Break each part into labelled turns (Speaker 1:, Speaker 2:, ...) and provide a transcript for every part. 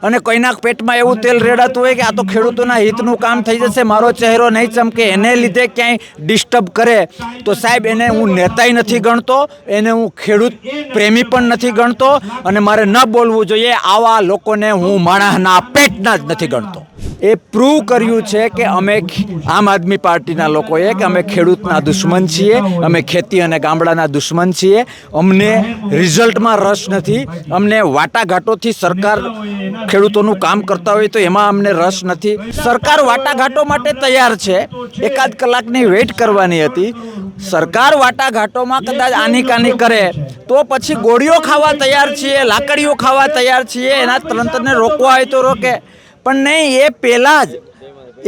Speaker 1: અને કોઈના પેટમાં એવું તેલ રેડાતું હોય કે આ તો ખેડૂતોના હિતનું કામ થઈ જશે, મારો ચહેરો નહીં ચમકે, એને લીધે ક્યાંય ડિસ્ટર્બ કરે તો સાહેબ એને હું નેતાય નથી ગણતો, એને હું ખેડૂત પ્રેમી પણ નથી ગણતો અને મારે ન બોલવું જોઈએ. આવા લોકોને હું માણસના પેટના જ નથી ગણતો. એ પ્રૂવ કર્યું છે કે અમે આમ આદમી પાર્ટીના લોકોએ કે અમે ખેડૂતના દુશ્મન છીએ, અમે ખેતી અને ગામડાના દુશ્મન છીએ. અમને રિઝલ્ટમાં રસ નથી, અમને વાટાઘાટોથી સરકાર ખેડૂતોનું કામ કરતા હોય તો એમાં અમને રસ નથી. સરકાર વાટાઘાટો માટે તૈયાર છે, એકાદ કલાકની વેઇટ કરવાની હતી. સરકાર વાટાઘાટોમાં કદાચ આની કાની કરે તો પછી ગોળીઓ ખાવા તૈયાર છીએ, લાકડીઓ ખાવા તૈયાર છીએ. એના તંત્રને રોકવા હોય તો રોકે, પણ નહીં. એ પહેલાં જ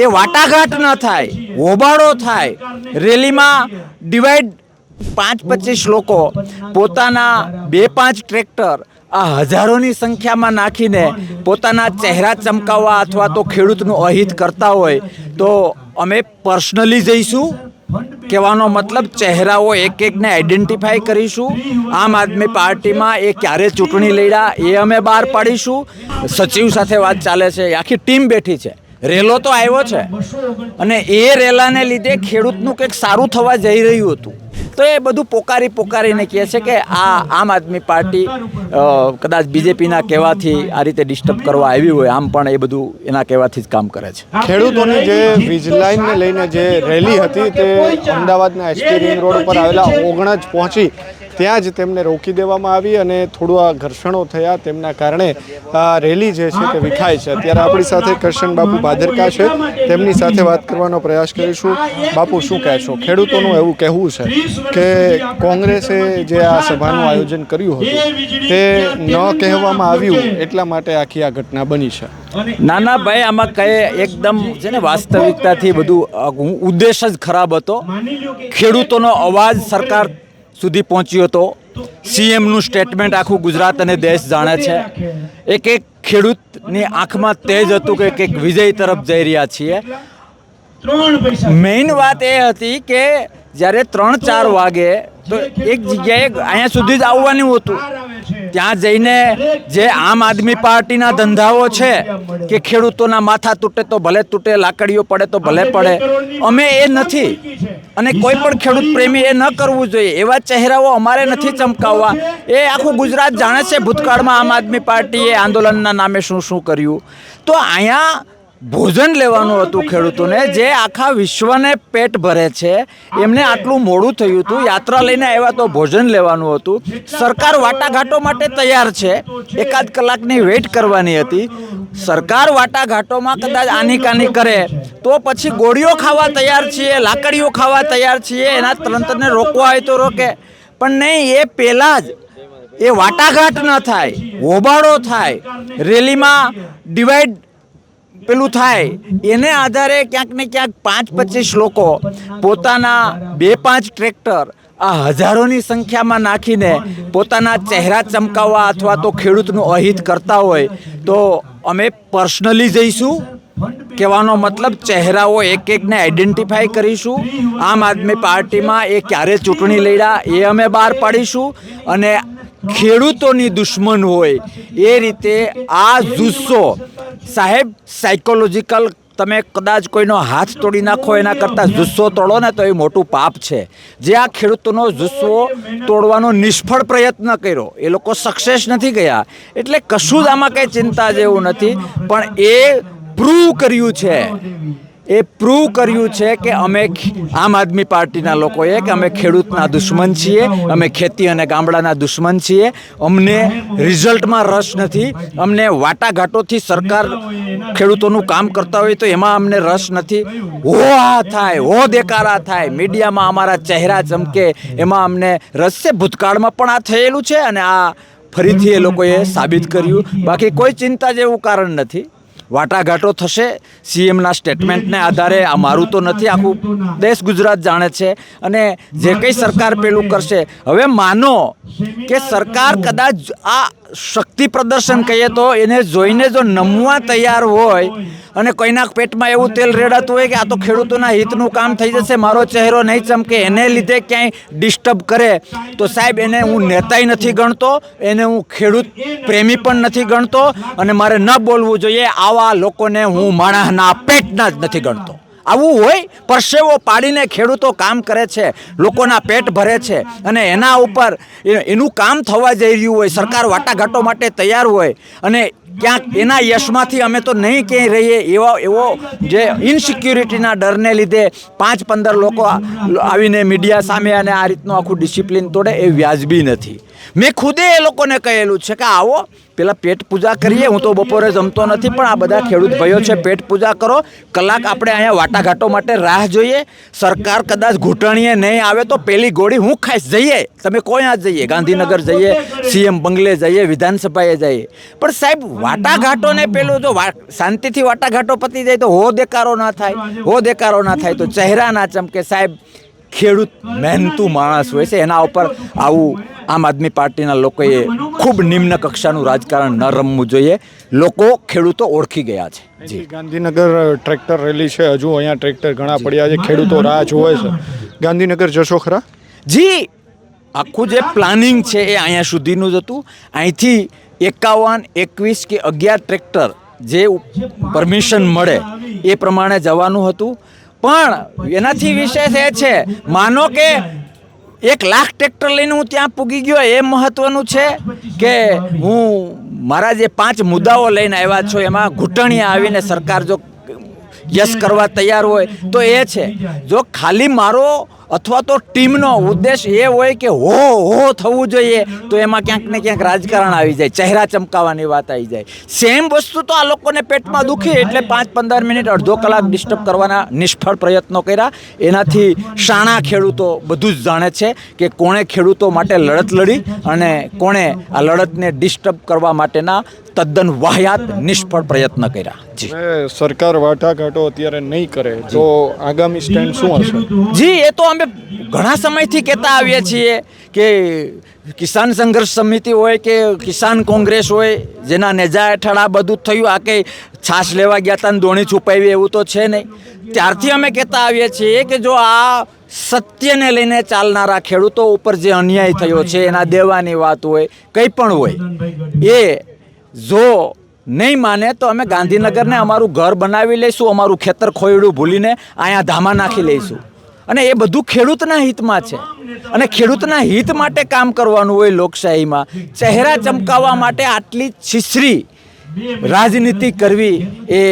Speaker 1: એ વાટાઘાટ ન થાય, હોબાળો થાય, રેલીમાં ડિવાઈડ 5-25 લોકો પોતાના 2-5 ટ્રેક્ટર આ હજારોની સંખ્યામાં નાખીને પોતાના ચહેરા ચમકાવવા અથવા તો ખેડૂતનું અહિત કરતા હોય તો અમે પર્સનલી જઈશું. કહેવાનો મતલબ ચહેરાઓ એક એકને આઈડેન્ટિફાઈ કરીશું. આમ આદમી પાર્ટીમાં એ ક્યારે ચૂંટણી લડ્યા એ અમે બહાર પાડીશું. સચિવ સાથે વાત ચાલે છે, આખી ટીમ બેઠી છે, રેલો તો આવ્યો છે અને એ રેલાને લીધે ખેડૂતનું કંઈક સારું થવા જઈ રહ્યું હતું. તો એ બધું પોકારીને કહે છે કે આ આમ આદમી પાર્ટી કદાચ બીજેપીના કહેવાથી આ રીતે ડિસ્ટર્બ કરવા આવી હોય, આમ પણ એ બધું એના કહેવાથી જ કામ કરે છે.
Speaker 2: ખેડૂતોની જે વીજ લાઇનને લઈને જે રેલી હતી તે અમદાવાદના એસટી રિંગ રોડ પર આવેલા ઓગણજ પહોંચી ત્યાં જ તેમને રોકી દેવામાં આવી અને થોડું આ ઘર્ષણો થયા, તેમના કારણે આ રેલી જે છે તે વિખાય છે. અત્યારે આપણી સાથે કરશન બાપુ ભાદરકા છે, તેમની સાથે વાત કરવાનો પ્રયાસ કરીશું. બાપુ, શું કહેશો? ખેડૂતોનું એવું કહેવું છે કે કોંગ્રેસે જે આ સભાનું આયોજન કર્યું હતું તે ન કહેવામાં આવ્યું એટલા માટે આખી આ ઘટના બની છે.
Speaker 1: ના ભાઈ, આમાં કઈ એકદમ છે ને વાસ્તવિકતાથી બધું ઉદ્દેશ જ ખરાબ હતો. ખેડૂતોનો અવાજ સરકાર સુધી પહોંચ્યો હતો. સીએમનું સ્ટેટમેન્ટ આખું ગુજરાત અને દેશ જાણે છે. એક ખેડૂતની આંખમાં તેજ હતું કે કંઈક વિજય તરફ જઈ રહ્યા છીએ. મેઇન વાત એ હતી કે જ્યારે 3-4 વાગે તો એક જગ્યાએ અહીંયા સુધી જ આવવાનું હતું. ત્યાં જઈને જે આમ આદમી પાર્ટીના ધંધાઓ છે કે ખેડૂતોના માથા તૂટે તો ભલે તૂટે, લાકડીઓ પડે તો ભલે પડે, અમે એ નથી. અને કોઈ પણ ખેડૂત પ્રેમી એ ન કરવું જોઈએ. એવા ચહેરાઓ અમારે નથી ચમકાવવા. એ આખું ગુજરાત જાણે છે ભૂતકાળમાં આમ આદમી પાર્ટીએ આંદોલનના નામે શું શું કર્યું. તો અહીંયા ભોજન લેવાનું હતું ખેડૂતોને, જે આખા વિશ્વને પેટ ભરે છે. એમને આટલું મોડું થયું હતું, યાત્રા લઈને આવ્યા તો ભોજન લેવાનું હતું. સરકાર વાટાઘાટો માટે તૈયાર છે, એકાદ કલાકની વેઇટ કરવાની હતી. સરકાર વાટાઘાટોમાં કદાચ આની કાની કરે તો પછી ગોળીઓ ખાવા તૈયાર છીએ, લાકડીઓ ખાવા તૈયાર છીએ. એના તંત્રને રોકવા હોય તો રોકે, પણ નહીં. એ પહેલાં જ એ વાટાઘાટ ન થાય, હોબાળો થાય, રેલીમાં ડિવાઈડ પેલું થાય, એને આધારે ક્યાંક ને ક્યાંક 5-25 લોકો પોતાના 2-5 ટ્રેક્ટર આ હજારોની સંખ્યામાં નાખીને પોતાના ચહેરા ચમકાવવા અથવા તો ખેડૂતનું અહિત કરતા હોય તો અમે પર્સનલી જઈશું. કહેવાનો મતલબ ચહેરાઓ એક એકને આઈડેન્ટિફાઈ કરીશું. આમ આદમી પાર્ટીમાં એ ક્યારે ચૂંટણી લડ્યા એ અમે બહાર પાડીશું. અને ખેડૂતોની દુશ્મન હોય એ રીતે આ જુસ્સો, સાહેબ, સાયકોલોજીકલ, તમે કદાચ કોઈનો હાથ તોડી નાખો એના કરતાં જુસ્સો તોડો ને તો એ મોટું પાપ છે. જે આ ખેડૂતોનો જુસ્સો તોડવાનો નિષ્ફળ પ્રયત્ન કર્યો, એ લોકો સક્સેસ નથી ગયા. એટલે કશું જ આમાં કંઈ ચિંતા જેવું નથી. પણ એ પ્રૂવ કર્યું છે કે અમે આમ આદમી પાર્ટીના લોકોએ કે અમે ખેડૂતના દુશ્મન છીએ, અમે ખેતી અને ગામડાના દુશ્મન છીએ. અમને રિઝલ્ટમાં રસ નથી, અમને વાટાઘાટોથી સરકાર ખેડૂતોનું કામ કરતા હોય તો એમાં અમને રસ નથી. હો આ થાય, હો દેકારા થાય, મીડિયામાં અમારા ચહેરા ચમકે, એમાં અમને રસ છે. ભૂતકાળમાં પણ આ થયેલું છે અને આ ફરીથી એ લોકોએ સાબિત કર્યું. બાકી કોઈ ચિંતા જેવું કારણ નથી. વાટાઘાટો થશે સીએમના સ્ટેટમેન્ટને આધારે. આ મારું તો નથી, આખું દેશ ગુજરાત જાણે છે. અને જે કંઈ સરકાર પેલું કરશે, હવે માનો કે સરકાર કદાચ આ શક્તિ પ્રદર્શન કહીએ તો એને જોઈને જો નમવા તૈયાર હોય અને કોઈના પેટમાં એવું તેલ રેડાતું હોય કે આ તો ખેડૂતોના હિતનું કામ થઈ જશે, મારો ચહેરો નહીં ચમકે, એને લીધે ક્યાંય ડિસ્ટર્બ કરે, તો સાહેબ એને હું નેતાય નથી ગણતો, એને હું ખેડૂત પ્રેમી પણ નથી ગણતો, અને મારે ન બોલવું જોઈએ. આવા લોકોને હું માણસના પેટના જ નથી ગણતો. આવું હોય, પરસેવો પાડીને ખેડૂતો કામ કરે છે, લોકોના પેટ ભરે છે, અને એના ઉપર એનું કામ થવા જઈ રહ્યું હોય, સરકાર વાટાઘાટો માટે તૈયાર હોય, અને ક્યાંક એના યશમાંથી અમે તો નહીં ક્યાંય રહીએ એવો જે ઇનસિક્યુરિટીના ડરને લીધે 5-15 લોકો આવીને મીડિયા સામે અને આ રીતનું આખું ડિસિપ્લિન તોડે એ વ્યાજબી નથી. મેં ખુદે એ લોકોને કહેલું છે કે આવો પેલા પેટ પૂજા કરીએ. હું તો બપોરે જમતો નથી, પણ આ બધા ખેડૂત ભાઈઓ છે, પેટ પૂજા કરો, કલાક આપણે અહીંયા વાટાઘાટો માટે રાહ જોઈએ. સરકાર કદાચ ઘૂંટણીએ નહીં આવે તો પેલી ગોળી હું ખાઈશ. જઈએ, તમે કોયા જઈએ, ગાંધીનગર જઈએ, સીએમ બંગલે જઈએ, વિધાનસભાએ જઈએ, પણ સાહેબ વાટાઘાટોને પેલું જો શાંતિથી વાટાઘાટો પતી જાય તો હો દેકારો ના થાય, તો ચહેરા ના ચમકે. સાહેબ ખેડૂત મહેનતુ માણસ હોય છે, એના ઉપર આવું આમ આદમી પાર્ટીના લોકોએ ખૂબ નિમ્ન કક્ષાનું રાજકારણ ન રમવું જોઈએ. લોકો ખેડૂતો ઓળખી ગયા છે.
Speaker 2: જી, ગાંધીનગર ટ્રેક્ટર રેલી છે, હજુ અહીંયા ટ્રેક્ટર ઘણા પડ્યા છે, ખેડૂતો રાહ જોવે છે. ગાંધીનગર જશો ખરા?
Speaker 1: જી, આખું જે પ્લાનિંગ છે એ અહીંયા સુધીનું જ હતું. અહીંથી 51, 21 કે 11 ટ્રેક્ટર જે પરમિશન મળે એ પ્રમાણે જવાનું હતું. પણ એનાથી વિશેષ એ છે, માનો કે 1 લાખ ટ્રેક્ટર લઈને હું ત્યાં પૂગી ગયો, એ મહત્વનું છે કે હું મારા જે 5 મુદ્દાઓ લઈને આવ્યા છો એમાં ઘૂંટણીએ આવીને સરકાર જો યસ કરવા તૈયાર હોય તો એ છે. જો ખાલી મારો અથવા તો ટીમનો ઉદ્દેશ એ હોય કે હો થવું જોઈએ તો એમાં ક્યાંક ને ક્યાંક રાજકારણ આવી જાય, ચહેરા ચમકાવવાની વાત આવી જાય. સેમ વસ્તુ તો આ લોકોને પેટમાં દુખી એટલે 5-15 મિનિટ, અડધો કલાક ડિસ્ટર્બ કરવાના નિષ્ફળ પ્રયત્નો કર્યા. એનાથી શાણા ખેડૂતો બધું જ જાણે છે કે કોણે ખેડૂતો માટે લડત લડી અને કોણે આ લડતને ડિસ્ટર્બ કરવા માટેના તદ્દન વાહિયાત નિષ્ફળ પ્રયત્ન કર્યા. જી,
Speaker 2: સરકાર વાટાઘાટો અત્યારે નહીં કરે તો આગામી સ્ટેન્ડ શું હશે?
Speaker 1: જી, એ તો અમે ઘણા સમયથી કહેતા આવીએ છીએ કે કિસાન સંઘર્ષ સમિતિ હોય કે કિસાન કોંગ્રેસ હોય, જેના નેજા હેઠળ આ બધું થયું, આ કંઈ છાશ લેવા ગયા હતા ને દોણી છુપાવી એવું તો છે નહીં. ત્યારથી અમે કહેતા આવીએ છીએ કે જો આ સત્યને લઈને ચાલનારા ખેડૂતો ઉપર જે અન્યાય થયો છે, એના દેવાની વાત હોય, કંઈ પણ હોય, એ જો નહીં માને તો અમે ગાંધીનગરને અમારું ઘર બનાવી લઈશું, અમારું ખેતર ખોયડું ભૂલીને અહીંયા ધામા નાખી લઈશું. અને એ બધું ખેડૂતના હિતમાં છે, અને ખેડૂતના હિત માટે કામ કરવાનું હોય. લોકશાહીમાં ચહેરા ચમકાવવા માટે આટલી છીછરી રાજનીતિ કરવી એ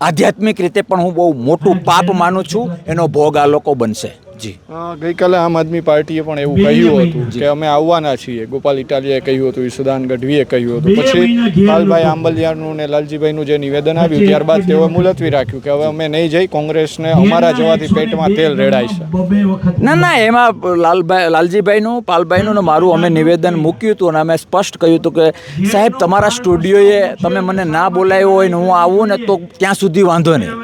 Speaker 1: આધ્યાત્મિક રીતે પણ હું બહુ મોટું પાપ માનું છું. એનો ભોગ આ લોકો બનશે. જી,
Speaker 2: ગઈકાલે આમ આદમી પાર્ટીએ પણ એવું કહ્યું હતું કે અમે આવવાના છીએ. ગોપાલ ઇટાલિયાએ કહ્યું હતું, ઈશુદાન ગઢવીએ કહ્યું હતું. પછી પાલભાઈ આંબલિયાનું ને લાલજીભાઈનું જે નિવેદન આવ્યું ત્યારબાદ તેઓએ મુલતવી રાખ્યું કે હવે અમે નહીં જઈ, કોંગ્રેસને અમારા જવાથી પેટમાં તેલ રેડાય છે.
Speaker 1: ના, એમાં લાલજીભાઈનું, પાલભાઈનું ને મારું અમે નિવેદન મૂક્યું હતું અને અમે સ્પષ્ટ કહ્યું હતું કે સાહેબ તમારા સ્ટુડિયોએ તમે મને ના બોલાવ્યો હોય ને હું આવું ને તો ત્યાં સુધી વાંધો નહીં,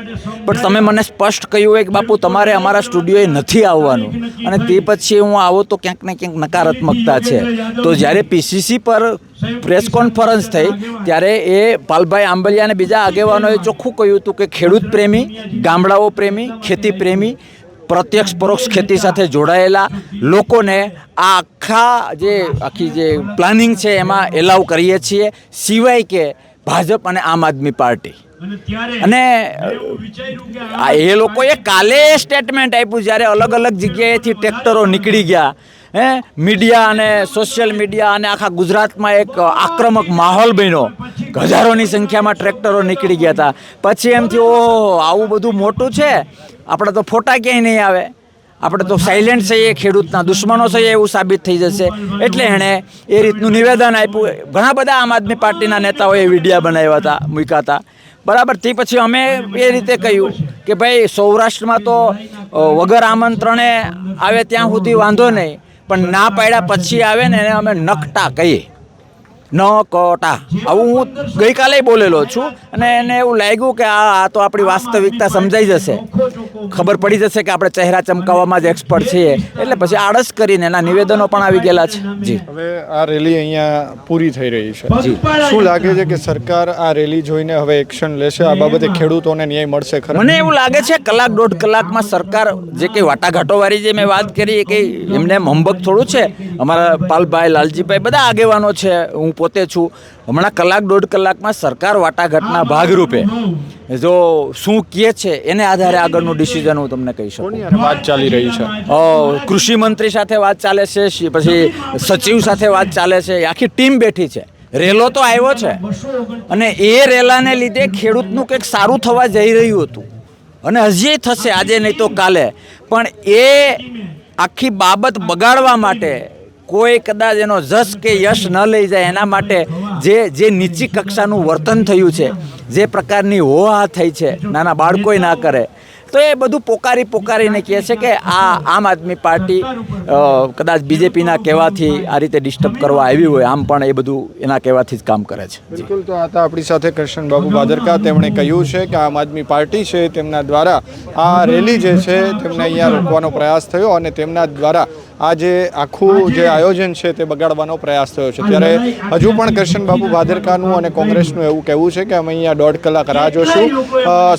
Speaker 1: પણ તમે મને સ્પષ્ટ કહ્યું હોય કે બાપુ તમારે અમારા સ્ટુડિયોએ નથી આવવાનું, અને તે પછી હું આવો તો ક્યાંક ને ક્યાંક નકારાત્મકતા છે. તો જ્યારે પીસીસી પર પ્રેસ કોન્ફરન્સ થઈ ત્યારે એ પાલભાઈ આંબલિયા અને બીજા આગેવાનોએ ચોખ્ખું કહ્યું હતું કે ખેડૂત પ્રેમી, ગામડાઓ પ્રેમી, ખેતી પ્રેમી, પ્રત્યક્ષ પરોક્ષ ખેતી સાથે જોડાયેલા લોકોને આ આખી જે પ્લાનિંગ છે એમાં એલાવ કરીએ છીએ, સિવાય કે ભાજપ અને આમ આદમી પાર્ટી. અને એ લોકોએ કાલે સ્ટેટમેન્ટ આપ્યું જ્યારે અલગ અલગ જગ્યાએથી ટ્રેક્ટરો નીકળી ગયા, મીડિયા અને સોશિયલ મીડિયા અને આખા ગુજરાતમાં એક આક્રમક માહોલ બન્યો, હજારોની સંખ્યામાં ટ્રેક્ટરો નીકળી ગયા હતા. પછી એમ થયું ઓહો આવું બધું મોટું છે, આપણે તો ફોટા ક્યાંય નહીં આવે, આપણે તો સાયલેન્ટ છીએ, ખેડૂતના દુશ્મનો છીએ એવું સાબિત થઈ જશે. એટલે એણે એ રીતનું નિવેદન આપ્યું. ઘણા બધા આમ આદમી પાર્ટીના નેતાઓએ વિડીયા બનાવ્યા હતા, મૂક્યા હતા, બરાબર. તે પછી અમે એ રીતે કહ્યું કે ભાઈ સૌરાષ્ટ્રમાં તો વગર આમંત્રણે આવે ત્યાં સુધી વાંધો નહીં, પણ ના પાડ્યા પછી આવે ને એને અમે નકટા કહીએ. ન કોટા આવું હું ગઈકાલે બોલેલો છું અને એને એવું લાગ્યું કે આ તો આપણી વાસ્તવિકતા સમજાઈ જશે, ખબર પડી જશે કે આપણે ચહેરા ચમકાવવામાં જ એક્સપર્ટ છીએ, એટલે પછી આળસ કરીને એના નિવેદનો પણ આવી ગયેલા છે. જી
Speaker 2: હવે આ રેલી અહીંયા પૂરી થઈ રહી છે, શું લાગે છે કે સરકાર આ રેલી જોઈને હવે એક્શન લેશે? આ બાબતે ખેડૂતોને ન્યાય મળશે ખરા?
Speaker 1: મને એવું લાગે છે કલાક દોઢ કલાકમાં સરકાર જે કંઈ વાટાઘાટોવાળી જે મેં વાત કરી એ કંઈ એમને હંબક થોડું છે. અમારા પાલભાઈ, લાલજીભાઈ બધા આગેવાનો છે, હું પોતે છું. હમણાં કલાક દોઢ કલાકમાં સરકાર વાટાઘાટના ભાગરૂપે જો શું કહે છે એને આધારે આગળનું ડિસિઝન હું તમને કહી શકું.
Speaker 2: કોની હારે વાત ચાલી રહી છે?
Speaker 1: કૃષિ મંત્રી સાથે વાત ચાલે છે, પછી સચિવ સાથે વાત ચાલે છે, આખી ટીમ બેઠી છે. રેલો તો આવ્યો છે અને એ રેલાને લીધે ખેડૂતનું કંઈક સારું થવા જઈ રહ્યું હતું અને હજી થશે, આજે નહીં તો કાલે. પણ એ આખી બાબત બગાડવા માટે કોઈ કદાચ એનો જશ કે યશ ન લઈ જાય એના માટે જે નીચી કક્ષાનું વર્તન થયું છે, જે પ્રકારની હોહા થઈ છે, નાના બાળકોય ના કરે, તો એ બધું પોકારીને કહે છે કે આ આમ આદમી પાર્ટી કદાચ બીજેપીના કહેવાથી આ રીતે ડિસ્ટર્બ કરવા આવી હોય, આમ પણ એ બધું એના કહેવાથી જ કામ કરે છે.
Speaker 2: બિલકુલ. તો આ હતા આપણી સાથે કરશનબાબુ ભાદરકા. તેમણે કહ્યું છે કે આમ આદમી પાર્ટી છે તેમના દ્વારા આ રેલી જે છે તેમને અહીંયા રોકવાનો પ્રયાસ થયો અને તેમના દ્વારા આ જે આખું જે આયોજન છે તે બગાડવાનો પ્રયાસ થયો છે. ત્યારે હજુ પણ કરશનબાબુ ભાદરકાનું અને કોંગ્રેસનું એવું કહેવું છે કે અમે અહીંયા 1.5 કલાક રાહ જોશું.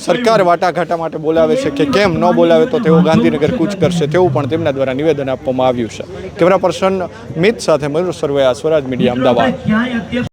Speaker 2: સરકાર વાટાઘાટા માટે બોલાવે છે કે કેમ ન બોલાવે તો તેઓ ગાંધીનગર કૂચ કરશે, તેવું પણ તેમના દ્વારા નિવેદન આપવામાં આવ્યું છે. કેમેરા પર્સન મિત સાથે મયુર સરવૈયા, સ્વરાજ મીડિયા, અમદાવાદ.